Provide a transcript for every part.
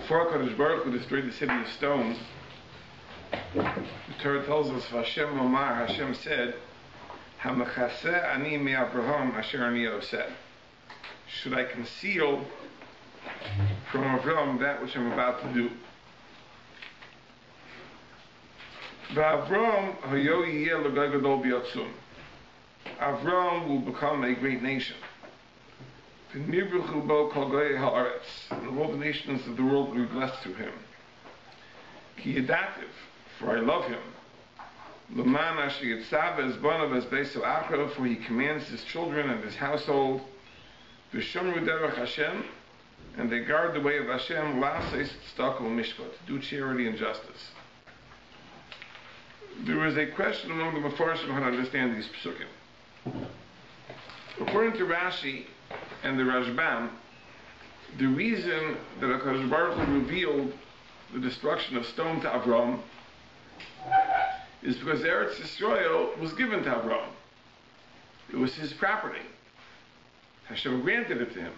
Before HaKadosh Baruch Hu destroyed the city of stone, the Torah tells us, Hashem Omar, Hashem said, HaMechaseh ani me'Avraham asher ani oseh. Should I conceal from Avraham that which I'm about to do? V'Avraham hayo yiyeh l'goy gadol b'yotzum. Avraham will become a great nation. V'nibruchu bo kol goyei ha'aretz. And all the nations of the world will be blessed through him. Ki yedativ, for I love him. L'man asher yitzav es bonav es beiso achav, for he commands his children and his household. V'shomru derech Hashem, and they guard the way of Hashem, la'aseh tzedakah u'mishpat, to do charity and justice. There is a question among the Mefarshim how to understand these psukim. According to Rashi and the Rashbam, the reason that HaKadosh Baruch Hu revealed the destruction of stone to Avram is because Eretz Yisrael was given to Avram. It was his property. Hashem granted it to him.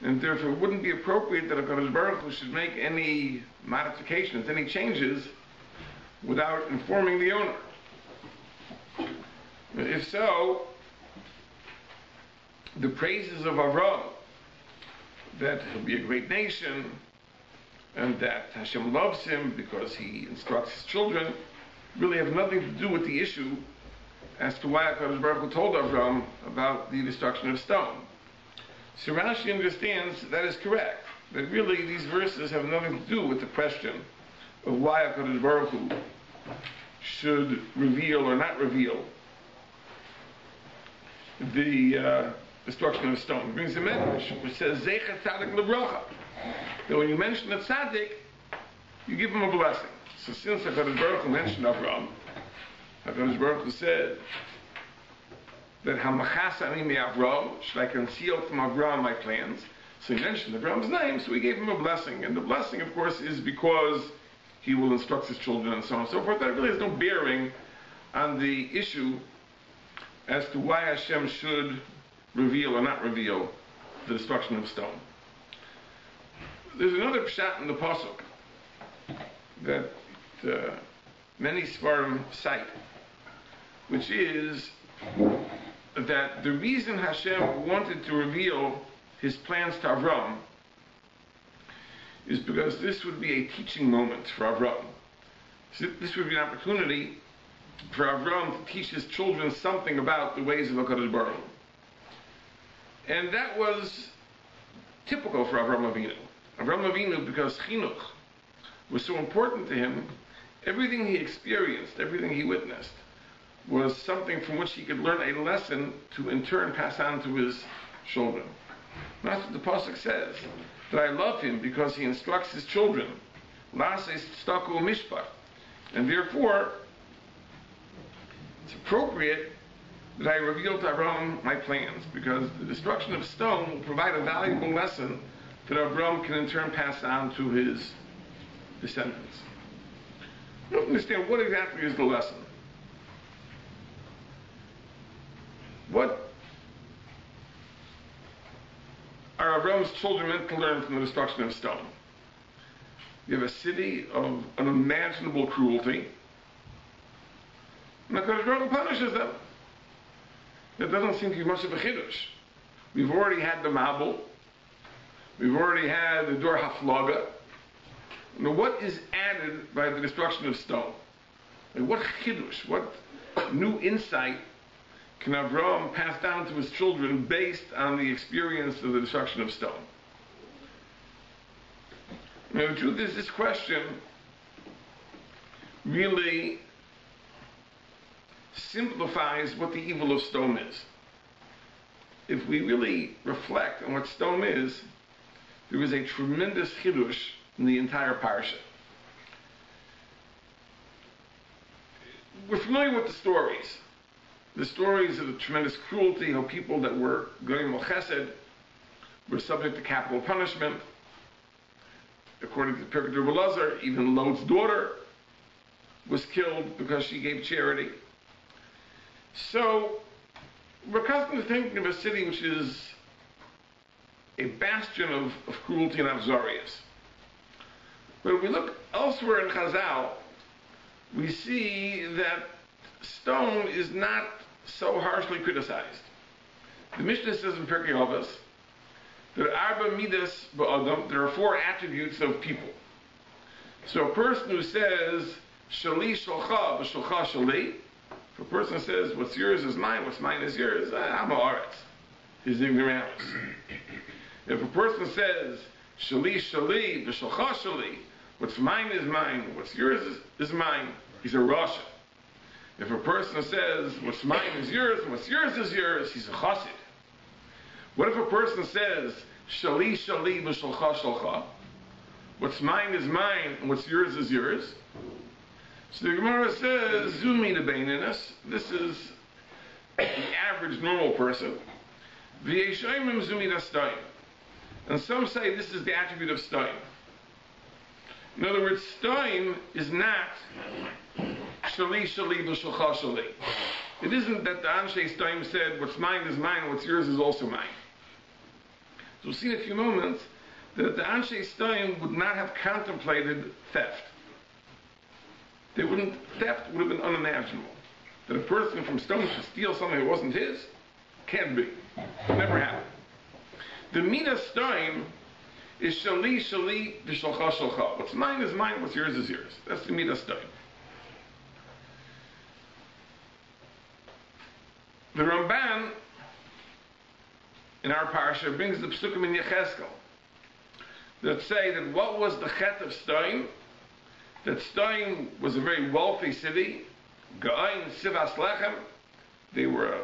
And therefore it wouldn't be appropriate that HaKadosh Baruch Hu should make any modifications, any changes, without informing the owner. If so, the praises of Avram, that he'll be a great nation, and that Hashem loves him because he instructs his children, really have nothing to do with the issue as to why HaKadosh Baruch Hu told Avram about the destruction of stone. So Rashi understands that is correct, that really these verses have nothing to do with the question of why HaKadosh Baruch Hu should reveal or not reveal the destruction of stone. It brings a medrash which says Zecher Tzadik L'Bracha, that when you mention a tzaddik, you give him a blessing. So since HaKadosh Baruch Hu mentioned Avram, HaKadosh Baruch Hu said that Hamachas ani me'Avram, should I conceal from Avram my plans? So he mentioned Avram's name, so he gave him a blessing. And the blessing, of course, is because he will instruct his children and so on and so forth. That really has no bearing on the issue as to why Hashem should reveal or not reveal the destruction of stone. There's another pshat in the pasuk that many Sfarim cite, which is that the reason Hashem wanted to reveal his plans to Avram is because this would be a teaching moment for Avram. So this would be an opportunity for Avram to teach his children something about the ways of HaKadosh Baruch Hu. And that was typical for Avram Avinu. Avram Avinu, because chinuch was so important to him, everything he experienced, everything he witnessed, was something from which he could learn a lesson to in turn pass on to his children. And that's what the pasuk says, that I love him because he instructs his children. La'aseh tzedakah u'mishpat. And therefore, it's appropriate that I reveal to Avram my plans, because the destruction of stone will provide a valuable lesson that Avram can in turn pass on to his descendants. I don't understand what exactly is the lesson. What are Avram's children meant to learn from the destruction of stone? You have a city of unimaginable cruelty, and HaKadosh Baruch Hu punishes them. That doesn't seem to be much of a chiddush. We've already had the Mabul. We've already had the Dor HaFlaga. Now, what is added by the destruction of stone? Like, what chiddush, what new insight can Avram pass down to his children based on the experience of the destruction of stone? Now, the truth is, this question really simplifies what the evil of stone is. If we really reflect on what stone is, there is a tremendous chiddush in the entire parsha. We're familiar with the stories of the tremendous cruelty, how people that were goyim chesed were subject to capital punishment. According to the Pirkei Rabbi Eliezer, even Lot's daughter was killed because she gave charity. So, we're constantly thinking of a city which is a bastion of cruelty and avzarias. But if we look elsewhere in Chazal, we see that stone is not so harshly criticized. The Mishnah says in Pirkei Avos that Arba Midas Ba'adam, there are 4 attributes of people. So a person who says, Shali Shalcha, B'Shalcha Shali, if a person says, what's yours is mine, what's mine is yours, I'm a Aretz, is ignoramus. If a person says, Shali Shali, B'Shalcha Shali, what's mine is mine, what's yours is mine, he's a Rosh. If a person says, what's mine is yours, and what's yours is yours, he's a Chassid. What if a person says, Shali Shali B'Shalcha Shalcha, what's mine is mine, and what's yours is yours? So the Gemara says, Zumi the Beininus, this is the average normal person. V'yeshoimim Zumi da Stein. And some say this is the attribute of Stein. In other words, Stein is not Shali Shali B'Shalcha Shali. It isn't that the Anshe Stein said, what's mine is mine, and what's yours is also mine. So we'll see in a few moments that the Anshe Stein would not have contemplated theft. Theft would have been unimaginable. That a person from Stone should steal something that wasn't his, can't be. Never happened. The Midas Stein is Shali Shali B'Shalcha Shalcha. What's mine is mine, what's yours is yours. That's the Midas Stein. The Ramban in our parsha brings the psukim in Yecheskel that say that what was the chet of Stein? That Stein was a very wealthy city. Ga'ain Sivas Lechem. They were a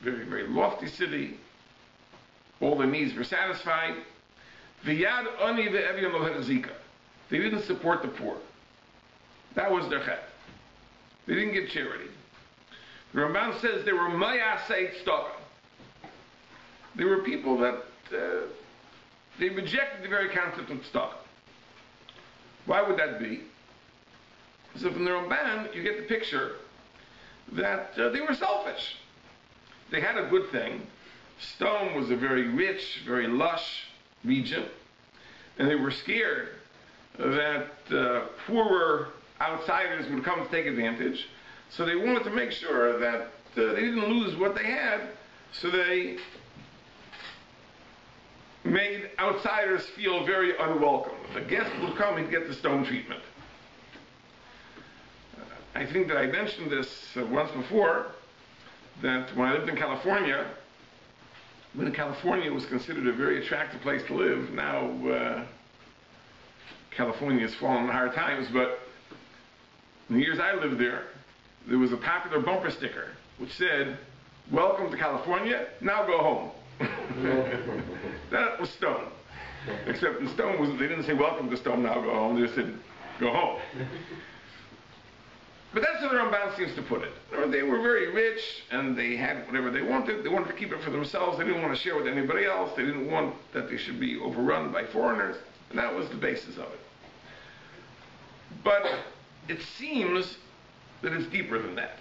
very, very lofty city. All their needs were satisfied. V'yad ani ve'evyon lo hechzika. They didn't support the poor. That was their chet. They didn't give charity. The Ramban says they were mayasei tzedakah. They were people that they rejected the very concept of tzedakah. Why would that be? So from the Ramban, you get the picture that they were selfish. They had a good thing. Stone was a very rich, very lush region, and they were scared that poorer outsiders would come to take advantage. So they wanted to make sure that they didn't lose what they had, so they made outsiders feel very unwelcome. If a guest would come, he'd get the stone treatment. I think that I mentioned this once before, that when I lived in California, when California was considered a very attractive place to live, now California has fallen in hard times, but in the years I lived there was a popular bumper sticker which said, "Welcome to California, now go home." That was Stone. Except in Stone, they didn't say, "Welcome to Stone, now go home." They just said, "Go home." But that's how the Ramban seems to put it. They were very rich, and they had whatever they wanted. They wanted to keep it for themselves. They didn't want to share with anybody else. They didn't want that they should be overrun by foreigners. And that was the basis of it. But it seems that it's deeper than that.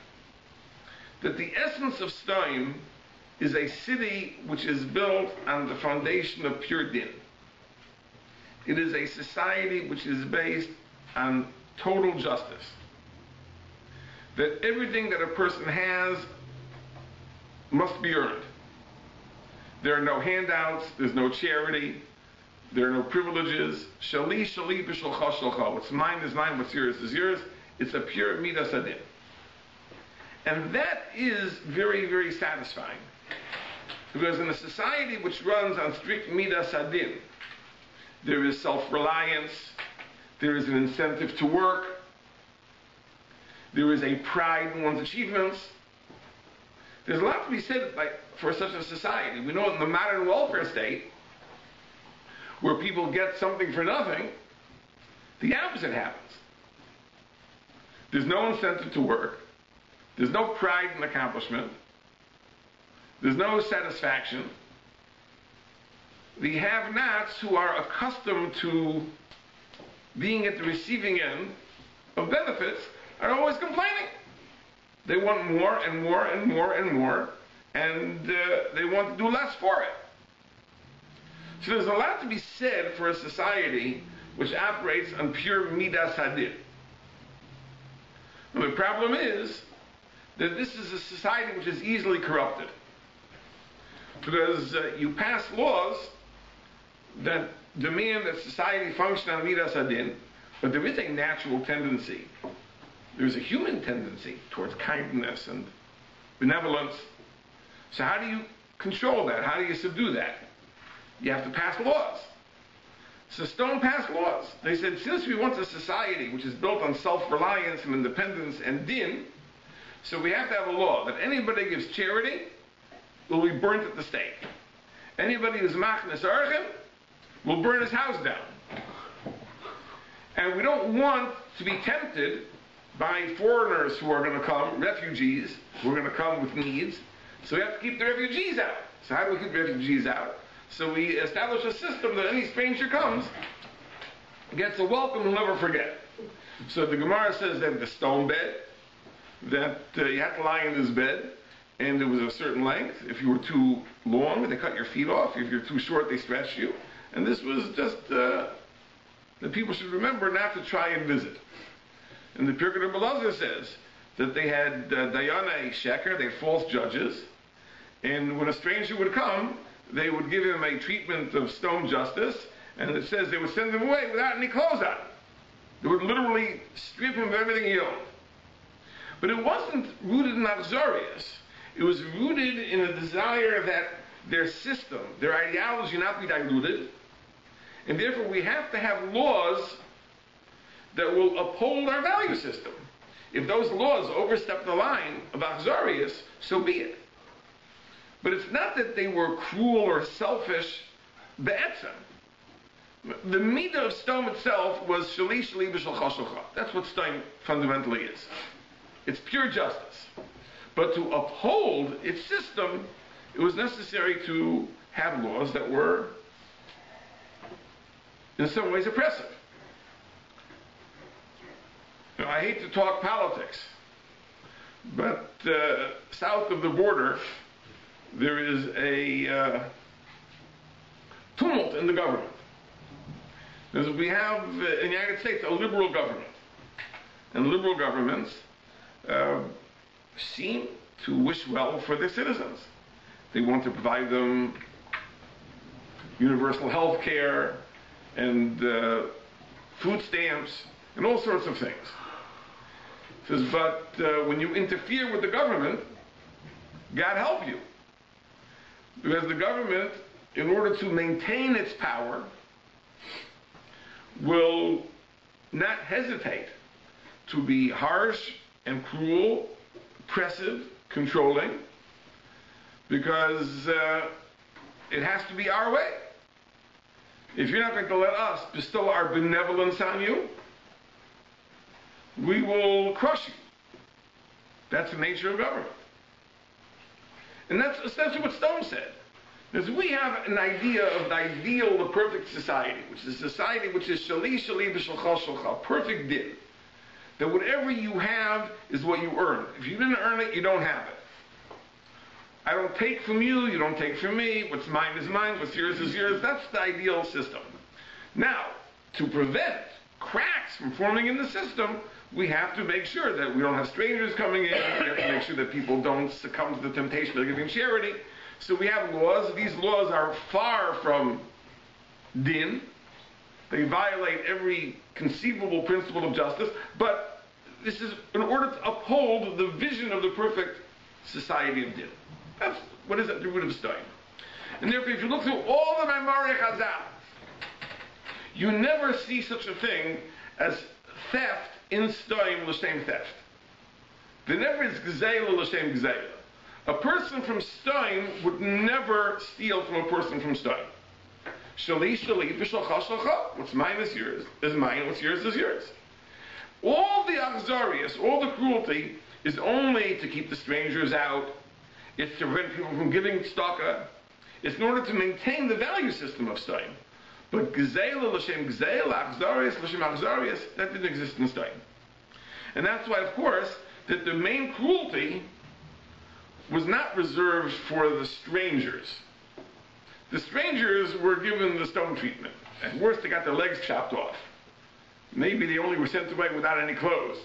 That the essence of Stein is a city which is built on the foundation of pure din. It is a society which is based on total justice. That everything that a person has must be earned. There are no handouts, there's no charity, there are no privileges. Shali, shali, b'shalcha, shalcha. What's mine is mine, what's yours is yours. It's a pure midas adin. And that is very, very satisfying. Because in a society which runs on strict midas adin, there is self-reliance, there is an incentive to work, there is a pride in one's achievements. There's a lot to be said for such a society. We know in the modern welfare state, where people get something for nothing, the opposite happens. There's no incentive to work. There's no pride in accomplishment. There's no satisfaction. The have-nots who are accustomed to being at the receiving end of benefits are always complaining. They want more and more and more and more, and they want to do less for it. So there's a lot to be said for a society which operates on pure midas hadin. And the problem is that this is a society which is easily corrupted. Because you pass laws that demand that society function on midas hadin, but there is a natural tendency. There's a human tendency towards kindness and benevolence. So how do you control that? How do you subdue that? You have to pass laws. So Stone passed laws. They said, since we want a society which is built on self-reliance and independence and din, so we have to have a law that anybody gives charity will be burnt at the stake. Anybody who's machnas archim will burn his house down. And we don't want to be tempted by foreigners who are going to come, refugees, who are going to come with needs. So we have to keep the refugees out. So how do we keep the refugees out? So we establish a system that any stranger comes, gets a welcome he'll never forget. So the Gemara says that the stone bed, that you had to lie in this bed, and it was a certain length. If you were too long, they cut your feet off. If you're too short, they stretched you. And this was just that people should remember not to try and visit. And the Pirkei Rabbi Eliezer says that they had Dayana Sheker, they had false judges, and when a stranger would come, they would give him a treatment of stone justice, and it says they would send him away without any clothes on. They would literally strip him of everything he owned. But it wasn't rooted in Achzorius. It was rooted in a desire that their system, their ideology not be diluted, and therefore we have to have laws that will uphold our value system. If those laws overstep the line of Achzorius, so be it. But it's not that they were cruel or selfish, be'etzem. The midah of Stom itself was shali shali b'shal chashalcha. That's what Stom fundamentally is. It's pure justice. But to uphold its system, it was necessary to have laws that were, in some ways, oppressive. Now, I hate to talk politics, but south of the border, there is a tumult in the government. Because we have, in the United States, a liberal government. And liberal governments seem to wish well for their citizens. They want to provide them universal health care and food stamps and all sorts of things. It says, but when you interfere with the government, God help you. Because the government, in order to maintain its power, will not hesitate to be harsh and cruel, oppressive, controlling, because it has to be our way. If you're not going to let us bestow our benevolence on you, we will crush you. That's the nature of government. And that's essentially what Stone said. Because we have an idea of the ideal, the perfect society, which is a society which is shali shali b'shal shalcha, perfect din. That whatever you have is what you earn. If you didn't earn it, you don't have it. I don't take from you, you don't take from me, what's mine is mine, what's yours is yours. That's the ideal system. Now, to prevent cracks from forming in the system, we have to make sure that we don't have strangers coming in, we have to make sure that people don't succumb to the temptation of giving charity. So we have laws. These laws are far from din. They violate every conceivable principle of justice, but this is in order to uphold the vision of the perfect society of din. That's what is at the root of Stein. And therefore, if you look through all the Maimarei Chazal, you never see such a thing as theft in Stein l'shem theft. There never is gzeila l'shem gzeila. A person from Stein would never steal from a person from Stein. Shali shali b'shalcha shalcha. What's mine is yours, is mine. What's yours is yours. All the achzarius, all the cruelty, is only to keep the strangers out. It's to prevent people from giving tzedakah. It's in order to maintain the value system of Stein. But gzeila l'shem gzeila, achzarius l'shem achzarius, that didn't exist in Stein. And that's why, of course, that the main cruelty was not reserved for the strangers. The strangers were given the stone treatment. At worst, they got their legs chopped off. Maybe they only were sent away without any clothes.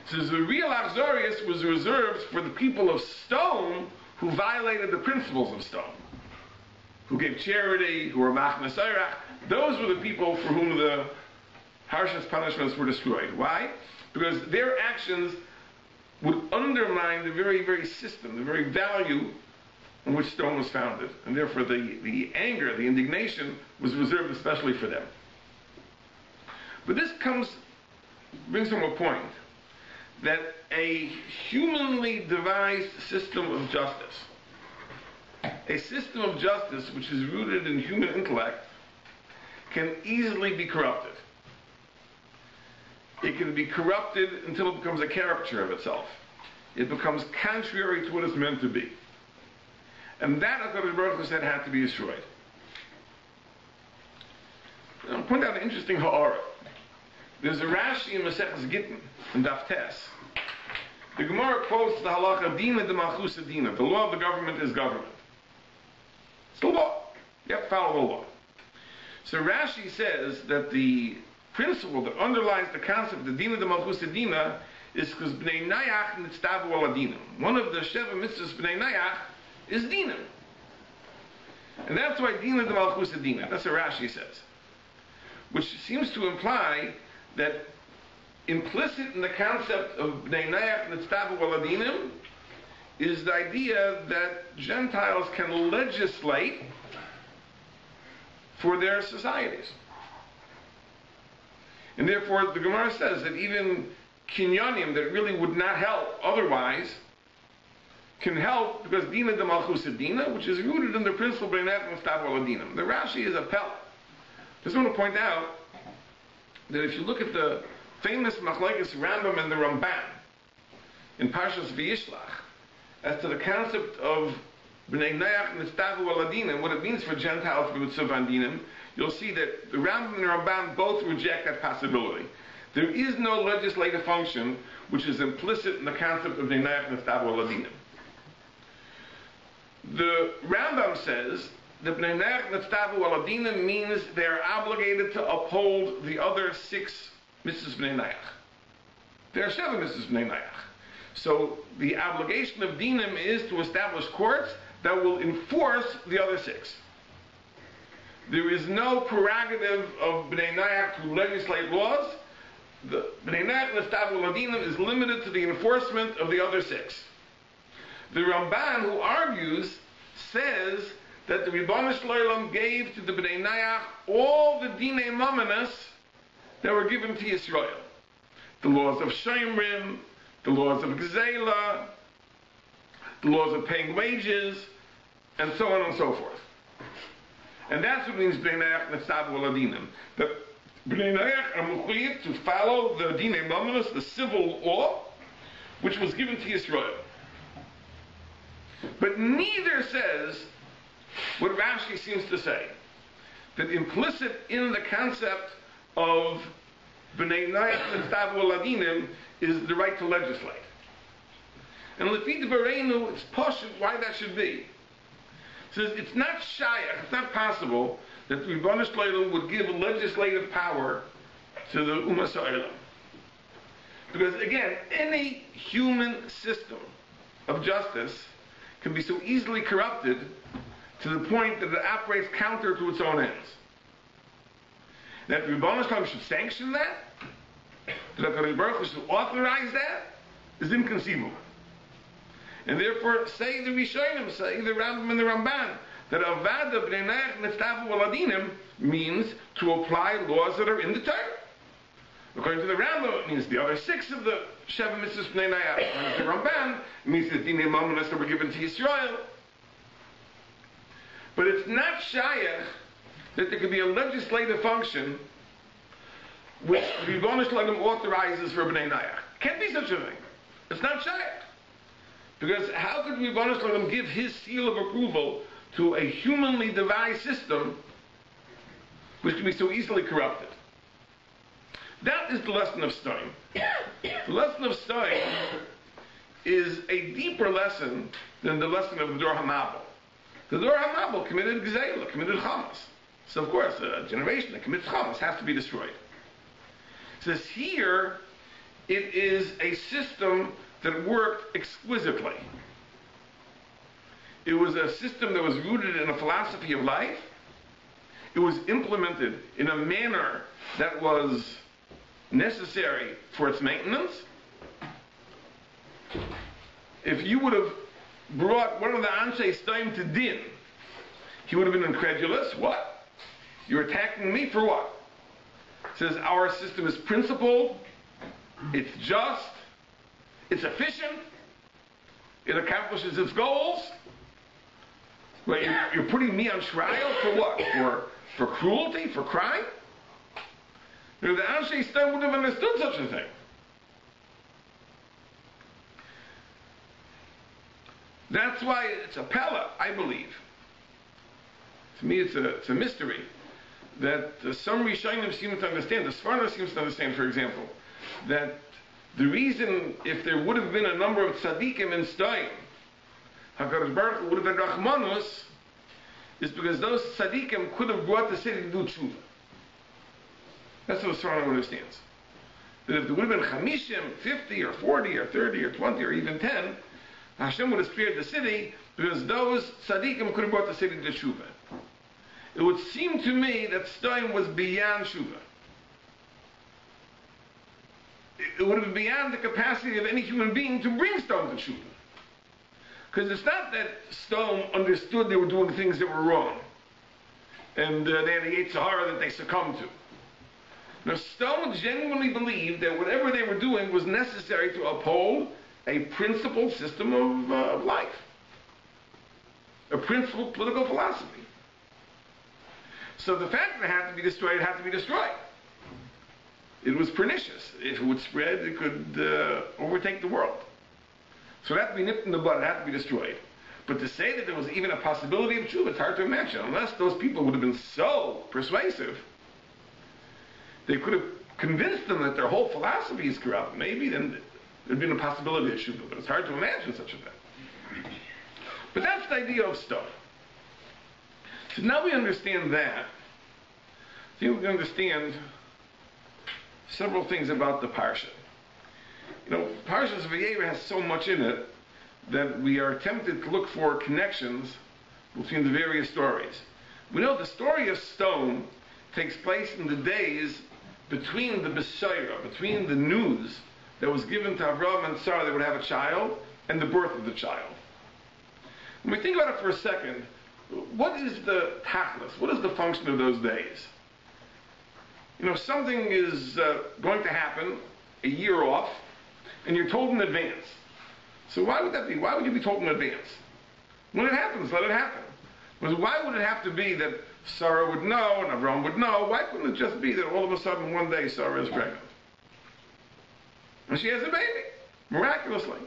So the real Achzorius was reserved for the people of stone who violated the principles of stone, who gave charity, who were machnas oirach. Those were the people for whom the harshest punishments were destroyed. Why? Because their actions would undermine the very, very system, the very value on which stone was founded. And therefore the anger, the indignation was reserved especially for them. But this brings home a point that a humanly devised system of justice, a system of justice which is rooted in human intellect, can easily be corrupted. It can be corrupted until it becomes a caricature of itself. It becomes contrary to what it's meant to be. And that, HaKadosh Baruch Hu said, had to be destroyed. I'll point out an interesting ha'ara. There's a Rashi in Maseches Gittin, in Daf Tes. The Gemara quotes the halacha, Dina de Malchus Dina. The law of the government is government. It's the law. You have to follow the law. So Rashi says that the principle that underlies the concept of the Dina de Malchus Dina is because Bnei Nayach nitztavu al adinim. One of the Sheva mitzvahs Bnei Nayach is Dinam. And that's why Dina de Malchus Dina. That's what Rashi says. Which seems to imply that implicit in the concept of Bnei Nayach nitztavu al adinim is the idea that Gentiles can legislate for their societies. And therefore the Gemara says that even kinyanim that really would not help otherwise can help because Dina de Malchus Dina, which is rooted in the principle Bnei Nayach nitztavu al adinim. The Rashi is a pel. I just want to point out that if you look at the famous machlekes Rambam and the Ramban in Parshas Vayishlach as to the concept of Bnei Nayach nitztavu al adinim, what it means for Gentiles for mitzvah dinim, you'll see that the Rambam and the Ramban both reject that possibility. There is no legislative function which is implicit in the concept of Bnei Nayach nitztavu al adinim. The Rambam says that Bnei Nayach nitztavu al adinim means they are obligated to uphold the other 6 mitzvahs Bnei Nayach. There are 7 mitzvahs Bnei Nayach. So the obligation of dinim is to establish courts that will enforce the other 6. There is no prerogative of Bnei Nayach to legislate laws. The Bnei Nayach nitztavu al adinim is limited to the enforcement of the other 6. The Ramban, who argues, says that the Ribono Shel Olam gave to the Bnei Nayach all the dinei mamanas that were given to Yisrael. The laws of Shomrim, the laws of Gzeila, the laws of paying wages, and so on and so forth. And that's what means Bnei Nayach nitztavu al adinim. That Bnei Nayach are mechuyev to follow the dinei mamanas, the civil law, which was given to Yisrael. But neither says what Rashi seems to say, that implicit in the concept of Bnei Nayach nitztavu al adinim is the right to legislate. And Lefi Dvareinu, it's poshut why that should be. It says it's not shayach, it's not possible that the Ribono Shel Olam would give legislative power to the Umas Ha'olam. Because again, any human system of justice can be so easily corrupted to the point that it operates counter to its own ends. That the Ribono Shel Olam should sanction that, that HaKadosh Baruch Hu should authorize that, is inconceivable. And therefore, say the Rishonim, say the Rambam and the Ramban, that Avada Bnei Nayach nitztavu al adinim means to apply laws that are in the Torah. According to the Rambam, it means the other 6 of the Sheva mitzvahs Bnei Nayach. According to the Ramban, it means the dinei mamanas that were given to Yisrael. But it's not shayach that there could be a legislative function which the Ribono Shel Olam authorizes for Bnei Nayach. Can't be such a thing. It's not shayach. Because how could Ribono Shel Olam give his seal of approval to a humanly devised system which can be so easily corrupted? That is the lesson of Stein. The lesson of Stein is a deeper lesson than the lesson of the Dor HaMabel. The Dor HaMabel committed Gzeila, committed Chamas. So of course, a generation that commits chametz has to be destroyed. It says here, it is a system that worked exquisitely. It was a system that was rooted in a philosophy of life. It was implemented in a manner that was necessary for its maintenance. If you would have brought one of the Anshe Stam to din, he would have been incredulous. What? You're attacking me for what? It says our system is principled, it's just, it's efficient, it accomplishes its goals. But you're putting me on trial for what? For cruelty? For crime? You know, the Anshe Stam wouldn't have understood such a thing. That's why it's a pella, I believe. To me, it's a mystery that some Rishonim seem to understand. The Sforno seems to understand, for example, that the reason, if there would have been a number of tzaddikim in Stam, HaKadosh Baruch Hu would have had Rachmanus, is because those tzaddikim could have brought the city to do tshuva. That's what the Sforno understands. That if there would have been Chamishim, 50 or 40 or 30 or 20 or even 10, Hashem would have spared the city because those tzaddikim could have brought the city to tshuva. It would seem to me that Stam was beyond tshuva. It would have been beyond the capacity of any human being to bring Stam to tshuva. Because it's not that Stam understood they were doing things that were wrong, and they had a Yetzer Hara that they succumbed to. Now, Stam genuinely believed that whatever they were doing was necessary to uphold a principled system of life, a principled political philosophy. So the fact that it had to be destroyed, it had to be destroyed. It was pernicious. If it would spread, it could overtake the world. So it had to be nipped in the bud, it had to be destroyed. But to say that there was even a possibility of tshuva, it's hard to imagine. Unless those people would have been so persuasive, they could have convinced them that their whole philosophy is corrupt. Maybe then there'd been a possibility of tshuva, but it's hard to imagine such a thing. But that's the idea of stuff. So now we understand that. I think we can understand several things about the parsha. You know, Parshas Vayera has so much in it that we are tempted to look for connections between the various stories. We know the story of Stam takes place in the days between the Besaira, between the news that was given to Avraham and Sarah they would have a child, and the birth of the child. When we think about it for a second, what is the tachlis? What is the function of those days? You know, something is going to happen a year off, and you're told in advance. So why would that be? Why would you be told in advance? When it happens, let it happen. Because why would it have to be that Sarah would know and Avraham would know? Why couldn't it just be that all of a sudden one day Sarah is pregnant? And she has a baby, miraculously.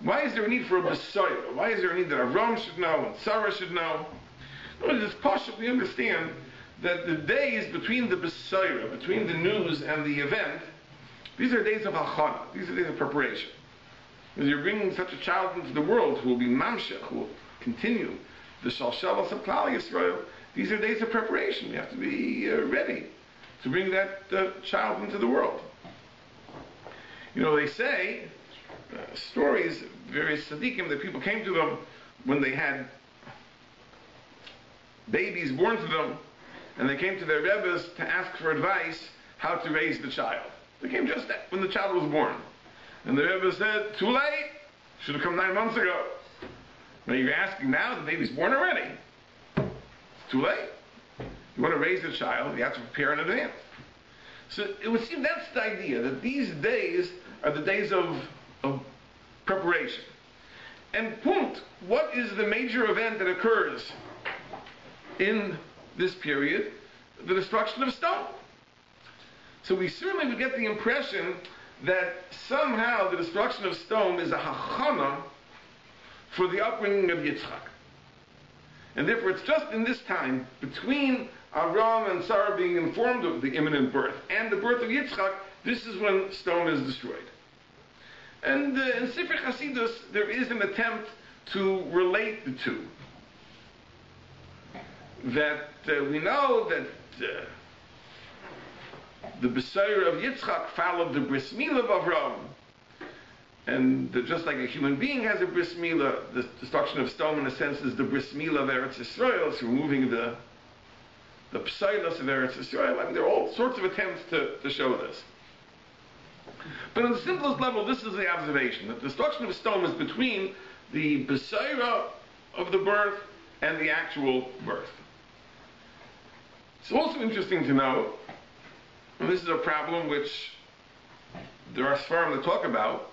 Why is there a need for a Besaira? Why is there a need that Avraham should know and Sarah should know? No, it's possible we understand that the days between the Besaira, between the news and the event, these are days of hachana. These are days of preparation. Because you're bringing such a child into the world who will be mamshech, who will continue the shalshalas of Klal Yisrael. These are days of preparation. You have to be ready to bring that child into the world. You know, they say, stories, various tzaddikim, that people came to them when they had babies born to them, and they came to their rebbes to ask for advice how to raise the child. They came just when the child was born. And the rebbe said, too late, should have come 9 months ago. Now you're asking now, the baby's born already. It's too late. You want to raise the child, you have to prepare in advance. So it would seem that's the idea, that these days are the days of preparation. And what is the major event that occurs in this period? The destruction of Stam. So we certainly would get the impression that somehow the destruction of Stam is a hachana for the upbringing of Yitzchak. And therefore it's just in this time, between Avraham and Sarah being informed of the imminent birth and the birth of Yitzchak, this is when Stam is destroyed. And in Sefer Chasidus, there is an attempt to relate the two. that we know that the Vayera of Yitzchak followed the bris milah of Avram, and just like a human being has a bris milah, the destruction of stone in a sense is the bris milah of Eretz Yisrael. It's removing the psailos of Eretz Yisrael. I mean, there are all sorts of attempts to show this. But on the simplest level, this is the observation, that the destruction of stone is between the Vayera of the birth and the actual birth. It's also interesting to know, and this is a problem which there are Sfarim that talk about,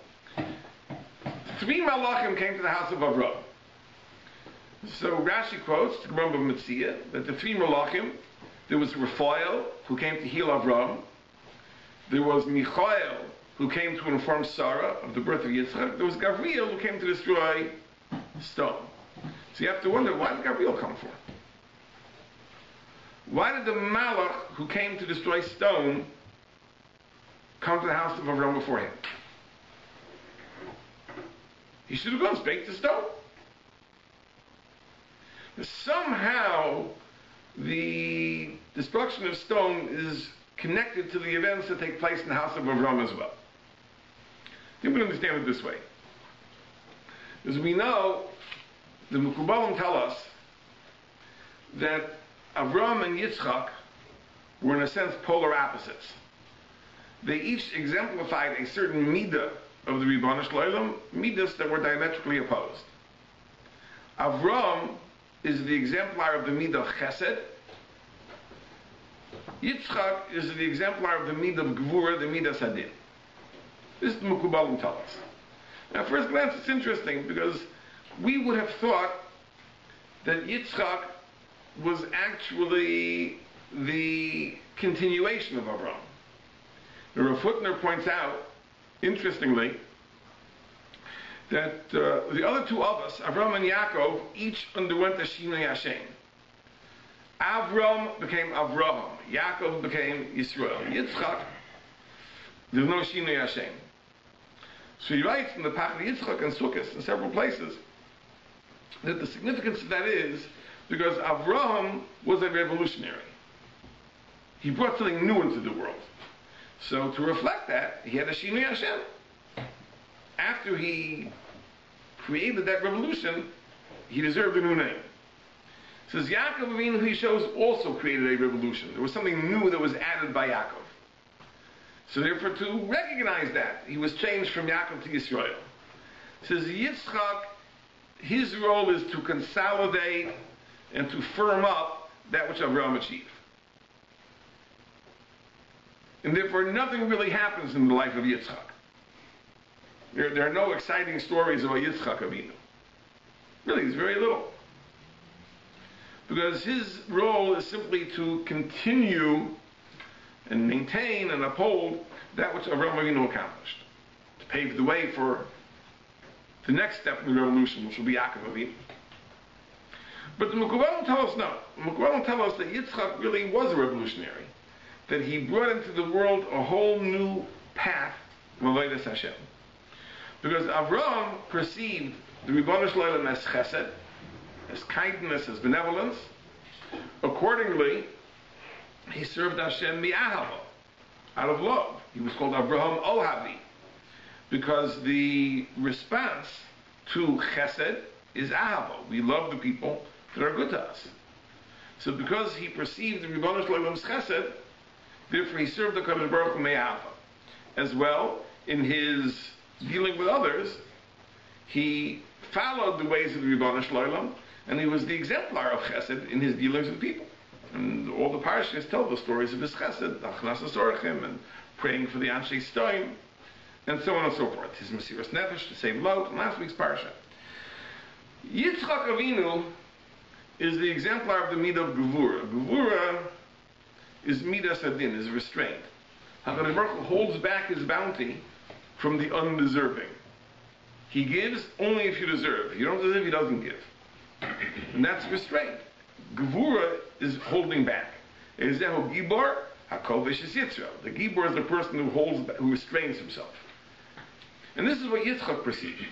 3 Malachim came to the house of Avram. So Rashi quotes, the Gemara of Metzia, that the 3 Malachim, there was Raphael, who came to heal Avram, there was Michael, who came to inform Sarah of the birth of Yitzchak, there was Gabriel, who came to destroy stone. So you have to wonder, why did Gabriel come for? Why did the Malach, who came to destroy stone, come to the house of Avram before him? He should have gone straight to stone. Somehow, the destruction of stone is connected to the events that take place in the house of Avram as well. I think we understand it this way. As we know, the Mekubalim tell us that Avram and Yitzchak were in a sense polar opposites. They each exemplified a certain midah of the Ribono Shel Olam, midas that were diametrically opposed. Avram is the exemplar of the midah of chesed. Yitzchak is the exemplar of the midah of gevura, the midah sadin. This is the Mekubalim tell us. Now, at first glance, it's interesting because we would have thought that Yitzchak was actually the continuation of Avram. Rav Hutner points out, interestingly, that the other two of us, Avram and Yaakov, each underwent the Shinui Hashem. Avram became Avraham. Yaakov became Yisrael. Yitzchak, there's no Shinui Hashem. So he writes in the Pachad Yitzchak and Sukkot in several places that the significance of that is because Avraham was a revolutionary. He brought something new into the world. So to reflect that, he had a Shinui Hashem. After he created that revolution, he deserved a new name. It says Yaakov Avinu, he shows, also created a revolution. There was something new that was added by Yaakov. So therefore, to recognize that, he was changed from Yaakov to Yisrael. It says Yitzchak, his role is to consolidate and to firm up that which Avraham achieved. And therefore, nothing really happens in the life of Yitzchak. There are no exciting stories about Yitzchak Avinu. Really, there's very little. Because his role is simply to continue and maintain and uphold that which Avraham Avinu accomplished, to pave the way for the next step in the revolution, which will be Yaakov Avinu. But the Mekubalim tell us no. The Mekubalim tell us that Yitzchak really was a revolutionary, that he brought into the world a whole new path of Avodas Hashem. Because Avraham perceived the Ribono Shel Olam as chesed, as kindness, as benevolence. Accordingly, he served Hashem mi'ahava, out of love. He was called Avraham Ohavi, because the response to chesed is ahava. We love the people that are good to us. So because he perceived the Ribono Shel Olam's chesed, therefore he served the Kadosh Baruch Hu me'ahava. As well, in his dealing with others, he followed the ways of the Ribono Shel Olam, and he was the exemplar of chesed in his dealings with people. And all the parashas tell the stories of his chesed, Achnas Orchim, and praying for the Anshe Stoim, and so on and so forth. His Mesiras Nefesh to save Lot, in last week's parasha. Yitzchak Avinu is the exemplar of the midah of Gevura. Gevura is midah sadin, is restraint. HaKadosh Baruch Hu holds back his bounty from the undeserving. He gives only if you deserve. If you don't deserve, he doesn't give. And that's restraint. Gevura is holding back. Ezehu Gibor, HaKol V'Shes Yitzra. The Gibor is the person who restrains himself. And this is what Yitzchak perceived.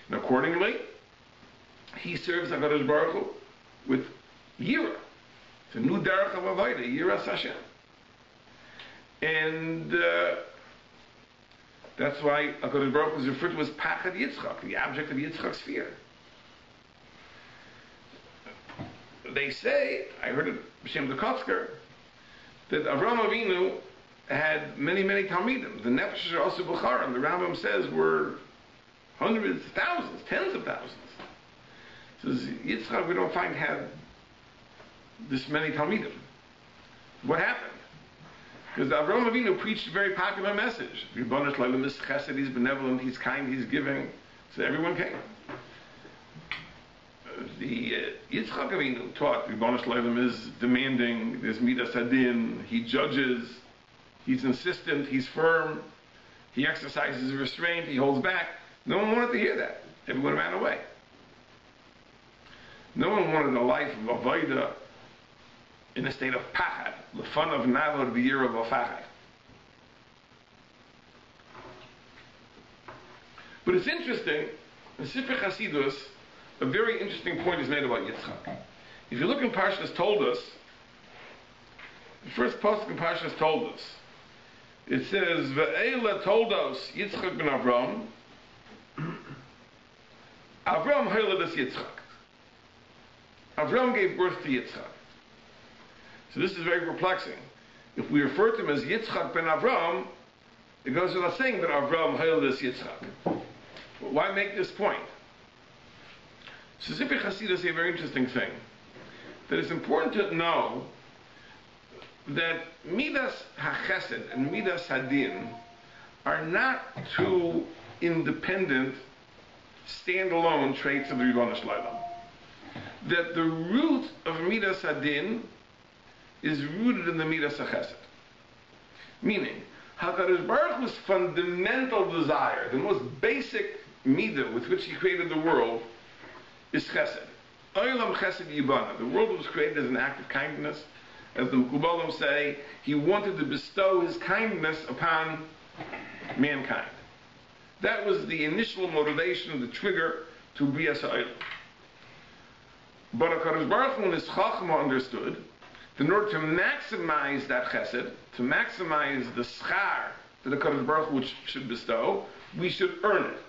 And accordingly, he serves HaKadosh Baruch Hu with Yira. It's a new Darchei of Vayera, Yiras Hashem. And that's why HaKadosh Baruch Hu is referred to as Pachad Yitzchak, the object of Yitzchak's fear. They say, I heard it B'Shem Dukotzker, that Avraham Avinu had many, many Talmidim. The Nefesh also B'charam, the Rambam says, were hundreds, thousands, tens of thousands. Says Yitzchak, we don't find had this many Talmidim. What happened? Because Avraham Avinu preached a very popular message. Ribono Shel Olam is chesed, he's benevolent, he's kind, he's giving. So everyone came. The Yitzchak Avinu taught Ribono Shel Olam is demanding, there's midas hadin, he judges, he's insistent, he's firm, he exercises restraint, he holds back. No one wanted to hear that. Everyone ran away. No one wanted a life of avodah in a state of pachad, the fun of navod v'yira v'fachad. But it's interesting, in Sifrei Chasidus, a very interesting point is made about Yitzchak. If you look in Parshas Told Us, the first pasuk in Parshas Told Us, it says, "Ve'ela Toldos Yitzchak ben Avram, Avram holadas Yitzchak." Avram gave birth to Yitzchak. So this is very perplexing. If we refer to him as Yitzchak ben Avram, it goes without saying that Avram holadas Yitzchak. But why make this point? So Sifrei Chasidus say a very interesting thing, that it's important to know that midas hachesed and midas hadin are not two independent, standalone traits of the Ribono Shel Olam. That the root of midas hadin is rooted in the midas hachesed. Meaning, HaKadosh Baruch Hu's fundamental desire, the most basic midah with which he created the world, is chesed. Olam chesed yibana. The world was created as an act of kindness. As the Mekubalim say, he wanted to bestow his kindness upon mankind. That was the initial motivation, the trigger to Brias HaOlam. But HaKadosh Baruch Hu in his Chachma understood that in order to maximize that chesed, to maximize the schar that HaKadosh Baruch Hu should bestow, we should earn it.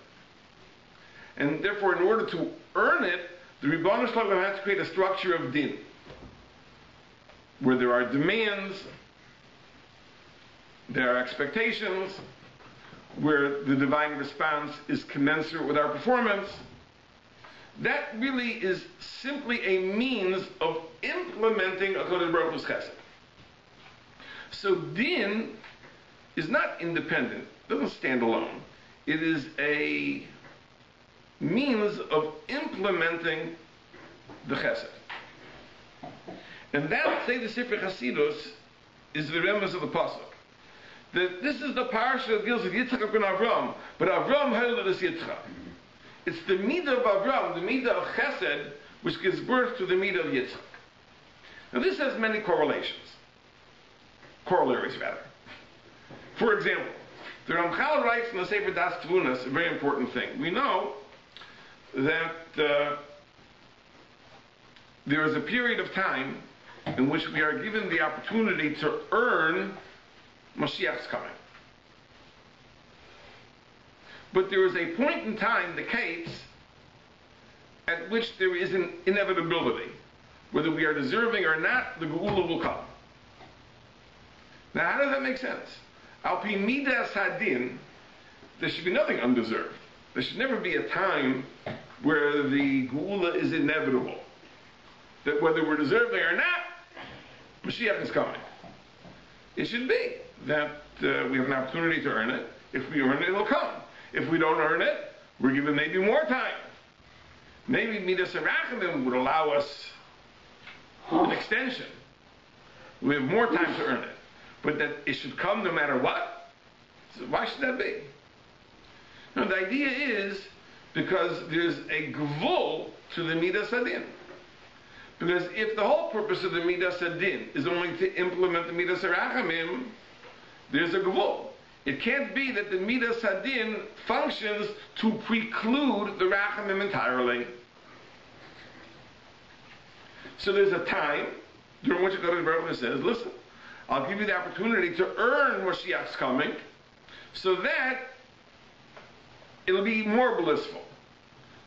And therefore, in order to earn it, the Ribono Shel Olam had to create a structure of din, where there are demands, there are expectations, where the divine response is commensurate with our performance. That really is simply a means of implementing HaKadosh Baruch Hu's chesed. So din is not independent, doesn't stand alone. It is a means of implementing the chesed. And that, say the Sifrei Chasidus, is the remez of the pasuk. That this is the parsha that deals with Yitzchak ben Avram, but Avram holadas Yitzchak. It's the midah of Avram, the midah of chesed, which gives birth to the midah of Yitzchak. Now this has many corollaries rather. For example, the Ramchal writes in the Sefer Das Tvunas a very important thing. We know that there is a period of time in which we are given the opportunity to earn Mashiach's coming. But there is a point in time, the case, at which there is an inevitability. Whether we are deserving or not, the Geula will come. Now, how does that make sense? Al pi midas hadin, there should be nothing undeserved. There should never be a time where the Geula is inevitable. That whether we're deserving or not, Mashiach is coming. It should be that we have an opportunity to earn it. If we earn it, it'll come. If we don't earn it, we're given maybe more time. Maybe Midas HaRachamim would allow us an extension. We have more time to earn it. But that it should come no matter what? So why should that be? Now the idea is because there's a gvul to the Midas Hadin. Because if the whole purpose of the Midas Hadin is only to implement the Midas HaRachamim, there's a gvul. It can't be that the Midas Hadin functions to preclude the Rachamim entirely. So there's a time during which HaKadosh Baruch Hu says, listen, I'll give you the opportunity to earn Mashiach's coming, so that it'll be more blissful.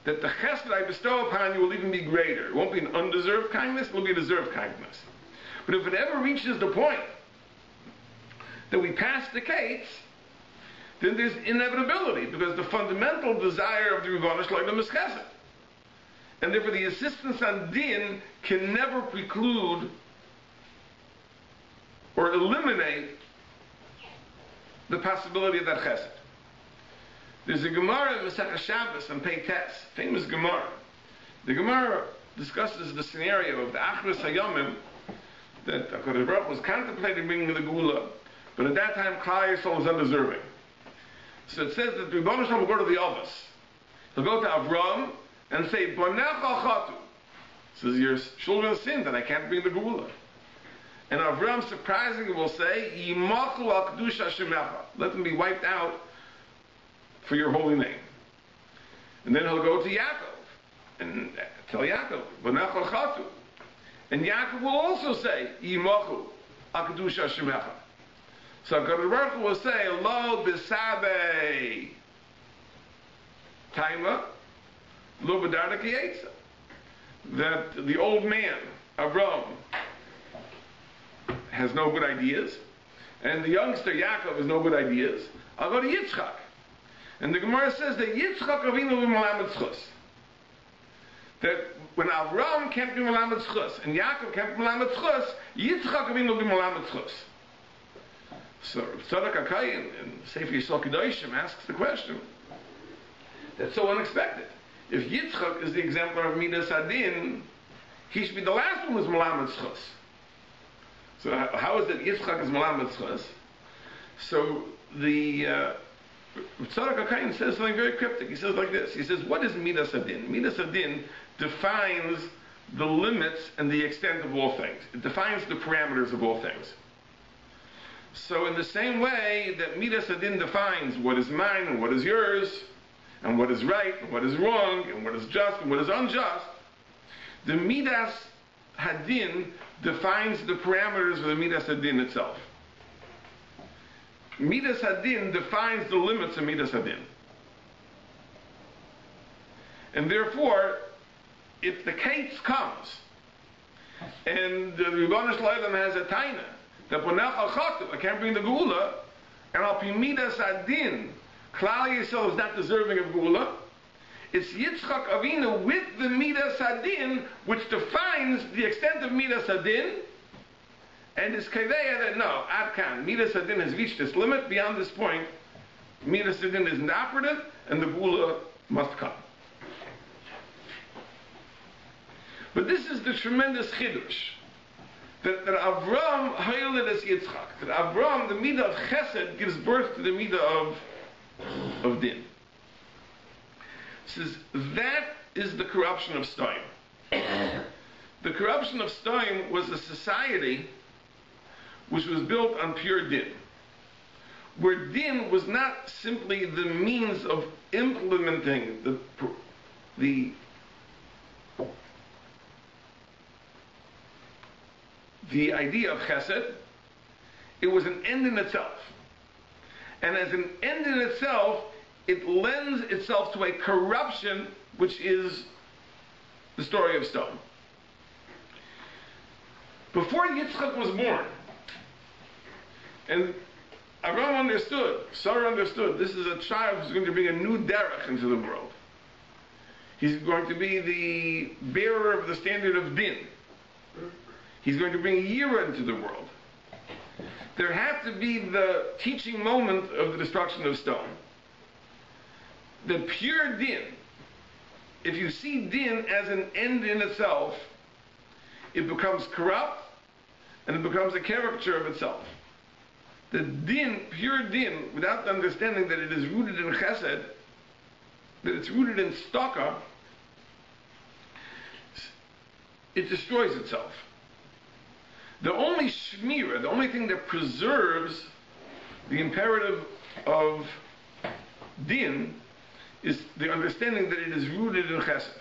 That the chesed I bestow upon you will even be greater. It won't be an undeserved kindness, it will be a deserved kindness. But if it ever reaches the point that we pass the gates, then there's inevitability, because the fundamental desire of the Ribono Shel Olam is chesed. And therefore the insistence on din can never preclude or eliminate the possibility of that chesed. There's a Gemara in Masechah Shabbos on Pei Tes, famous Gemara. The Gemara discusses the scenario of the Achros Hayomim that HaKadosh Baruch Hu was contemplating bringing the Geula, but at that time Klal Yisrael was undeserving. So it says that the Ribono Shel Olam will go to the Avos. He'll go to Avram and say, Bonecha chatu. Says, your children sinned and I can't bring the Geula. And Avram surprisingly will say, Yimachu al kedusha shemecha. Let them be wiped out for your holy name. And then he'll go to Yaakov and tell Yaakov, Bonecha chatu. And Yaakov will also say, Yimachu al kedusha shemecha. So HaKadosh Baruch Hu will say, Lo b'sabe taima, lo b'darda kiyetza. That the old man, Avram, has no good ideas, and the youngster, Yaakov, has no good ideas. I'll go to Yitzchak. And the Gemara says that Yitzchak Avinu b'malamed zchus. That when Avram can't be malamed zchus, and Yaakov can't be malamed zchus, Yitzchak Avinu b'malamed zchus. So Tzadok HaKayin in Sefer Yisrael Kedoshim asks the question that's so unexpected. If Yitzchak is the exemplar of Midas Adin, he should be the last one who's Melamed Zchus. So how is it Yitzchak is Melamed Zchus? So the Tzadok HaKayin says something very cryptic. He says like this. He says, what is Midas Adin? Midas Adin defines the limits and the extent of all things. It defines the parameters of all things. So in the same way that Midas Adin defines what is mine and what is yours, and what is right and what is wrong, and what is just and what is unjust, the Midas Hadin defines the parameters of the Midas Hadin itself. Midas Hadin defines the limits of Midas Hadin. And therefore, if the case comes, and the Ribono Shel Olam has a taina, that Bonecha chatu, I can't bring the Geula, and Al Pi Midas Hadin, Klal Yisrael is not deserving of Geula, it's Yitzchak Avinu with the Midas Hadin, which defines the extent of Midas Hadin, and it's Kaveya that no, Adkan, Midas Hadin has reached its limit. Beyond this point, Midas Hadin isn't operative, and the Geula must come. But this is the tremendous Chidush. That Avram hailed as Yitzchak. That Avram, the midah of Chesed, gives birth to the midah of Din. Says that is the corruption of Stoim. The corruption of Stoim was a society which was built on pure Din, where Din was not simply the means of implementing the idea of Chesed. It was an end in itself. And as an end in itself, it lends itself to a corruption which is the story of Stone. Before Yitzchak was born, and Avraham understood, Sarah understood, this is a child who's going to bring a new derech into the world. He's going to be the bearer of the standard of Din. He's going to bring Yira into the world. There had to be the teaching moment of the destruction of Stone. The pure Din, if you see Din as an end in itself, it becomes corrupt and it becomes a caricature of itself. The Din, pure Din, without the understanding that it is rooted in Chesed, that it's rooted in Staka, it destroys itself. The only shmira, the only thing that preserves the imperative of Din is the understanding that it is rooted in Chesed.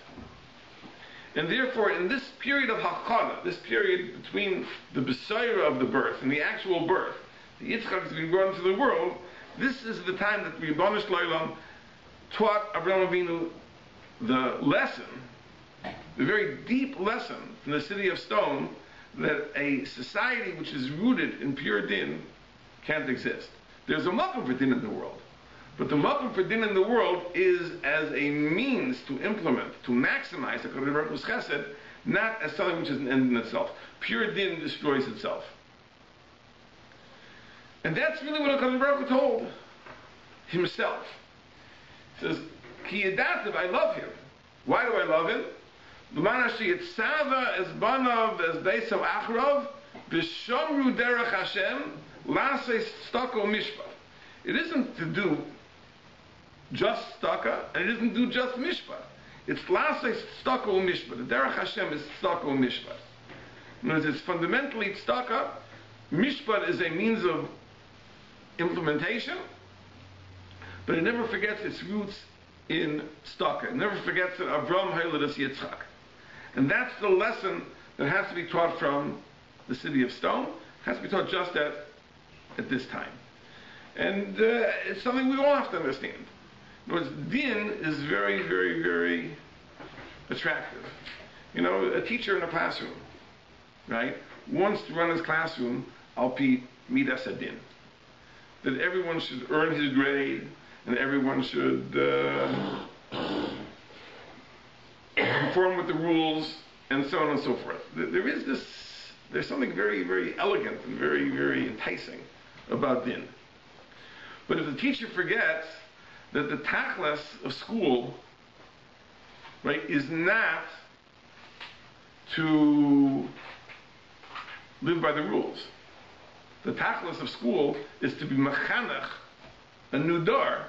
And therefore, in this period of Hachana, this period between the Besaira of the birth and the actual birth, the Yitzchak is being brought into the world, this is the time that Ribbon Shloim taught Avraham Avinu the lesson, the very deep lesson from the city of stone, that a society which is rooted in pure din can't exist. There's a makom for din in the world, but the makom for din in the world is as a means to implement, to maximize the Kadosh Baruch Hu's chesed, not as something which is an end in itself. Pure din destroys itself. And that's really what Kadosh Baruch Hu told himself. He says, Ki yedativ, I love him. Why do I love him? L'man asher yitzava es banav es deisav achrov v'shomru derech Hashem la'aseh staka mishpat. It isn't to do just staka, and it isn't to do just mishpat. It's la'aseh staka mishpat. The derech Hashem is staka mishpat. In other words, it's fundamentally staka. Mishpat is a means of implementation, but it never forgets its roots in staka. It never forgets that Avram Hailadas Yitzchak. And that's the lesson that has to be taught from the city of stone. It has to be taught just at this time. And it's something we all have to understand. In other words, din is very, very, very attractive. You know, a teacher in a classroom, right, wants to run his classroom al pi midas hadin. That everyone should earn his grade, and everyone should conform with the rules, and so on and so forth. There's something very, very elegant and very, very enticing about din. But if the teacher forgets that the tachlis of school, right, is not to live by the rules. The tachlis of school is to be mechanech, a new dar.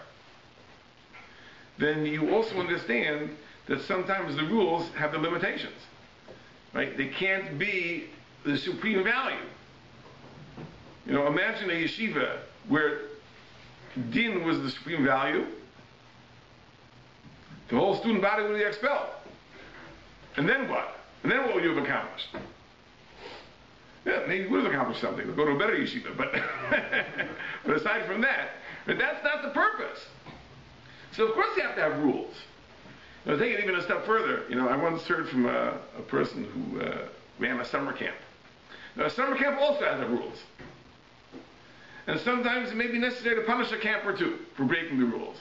Then you also understand that sometimes the rules have the limitations, right? They can't be the supreme value. You know, imagine a yeshiva where din was the supreme value. The whole student body would be expelled. And then what? And then what would you have accomplished? Yeah, maybe you would have accomplished something. We'll go to a better yeshiva. But, but aside from that, but that's not the purpose. So of course you have to have rules. Now, take it even a step further. You know, I once heard from a person who ran a summer camp. Now, a summer camp also has rules. And sometimes it may be necessary to punish a camp or two for breaking the rules.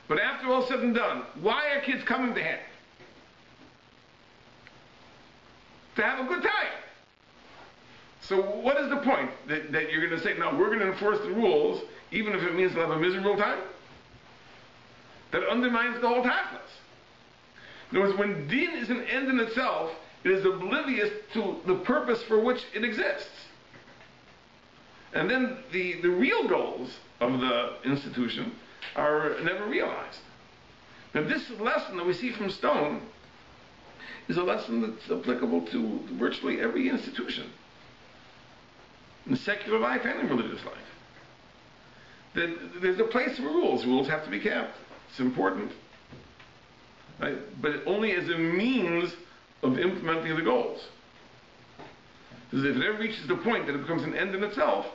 But after all said and done, why are kids coming to camp? To have a good time. So what is the point? That you're going to say, no, we're going to enforce the rules, even if it means they'll have a miserable time? That undermines the whole tachlis. In other words, when din is an end in itself, it is oblivious to the purpose for which it exists. And then the real goals of the institution are never realized. Now this lesson that we see from stone is a lesson that's applicable to virtually every institution, in secular life and in religious life. That there's a place for rules. Rules have to be kept. It's important. Right? But only as a means of implementing the goals. Because if it ever reaches the point that it becomes an end in itself,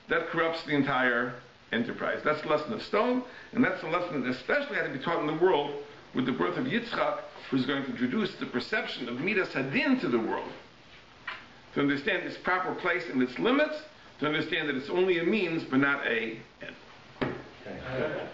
that corrupts the entire enterprise. That's the lesson of stone, and that's the lesson that especially had to be taught in the world with the birth of Yitzchak, who's going to introduce the perception of midas hadin to the world. To understand its proper place and its limits, to understand that it's only a means but not a end. Okay.